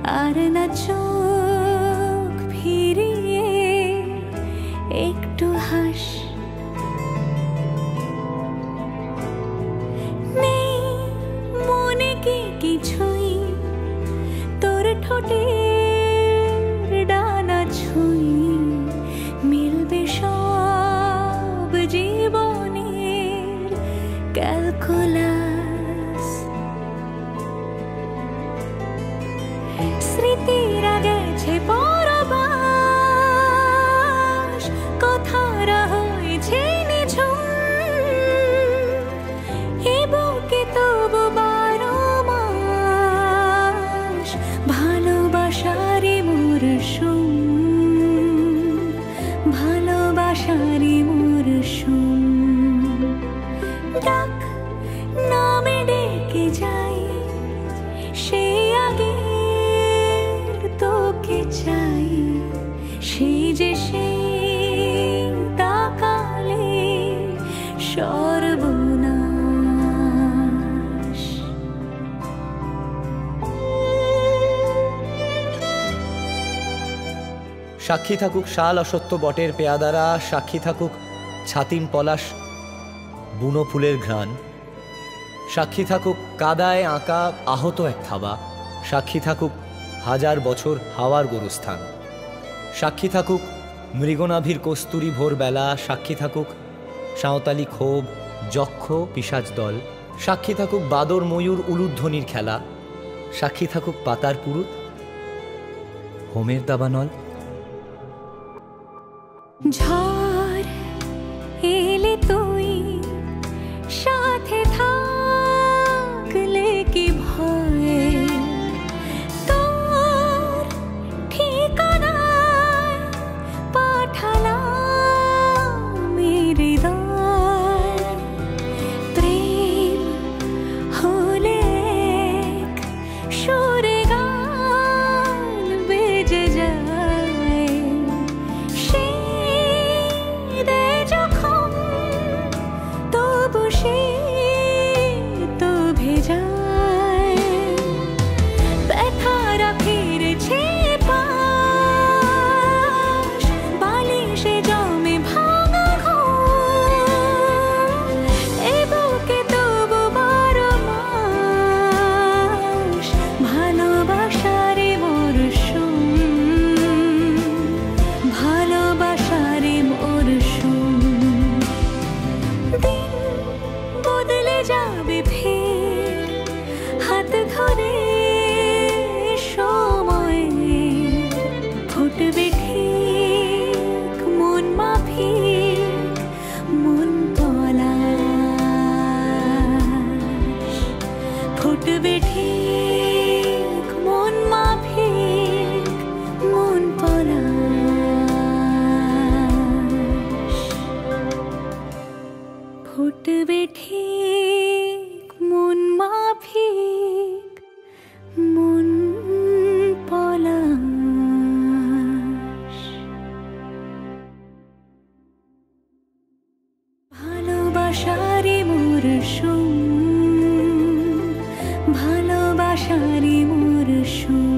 আর না চোখ ফিরিয়ে একটু হাস। নেই মনে কি কিছুই তোর ঠোঁটের ডানা ছুঁই, মিলবে সব জীবনের ক্যালকুলাস। স্মৃতিরা গেছে পরবাস, কথারা হয়েছে নিঝুম, এ বুকে তবু 12 মাস ভালোবাসারই মরশুম, ভালোবাসারই মরশুম। ডাক নামে ডেকে যাই, সে আগে তোকে চাই, সেই যে সেই তাকালে সর্বনাশ। সাক্ষী থাকুক শাল অসত্য বটের পেয়াদারা, সাক্ষী থাকুক ছাতিম পলাশ বুনো ফুলের ঘ্রাণ, সাক্ষী থাকুক কাদায় আঁকা আহত এক থাবা, সাক্ষী থাকুক হাজার বছর হাওয়ার গোরস্থান, সাক্ষী থাকুক মৃগনাভির কস্তুরী ভোরবেলা, সাক্ষী থাকুক সাঁওতালি ক্ষোভ যক্ষ পিশাচ দল, সাক্ষী থাকুক বাদর ময়ূর উলুধ্বনির খেলা, সাক্ষী থাকুক পাতার পুরুত হোমের দাবানল। ঝড় এলে তুই সাথে থাকলে কি ভয়, তোর ঠিকানায় পাঠালাম হৃদয়। প্রেম হলে এক সুরে গান বেজে যায়, তবু সে তো ভেজায়। ব্যথারা ফিরেছে পাশ, বালিশে জমে ভাঙা ঘুম, এ বুকে তবু 12 মাস ভালোবাসারে মরশুম, ভালোবাসারে মরশুম। দিন বদলে যাবে ফের হাত ধরে সময়, ফুটবে ঠিক মন মাফিক মন পলাশ, ফুটবে ঠিক মন মাফিক মন পলাশ, ফুটবে ঠিক মন মাফিক মন পলাশ। ভালোবাসারই মরশুম, ভালোবাসারই মরশুম।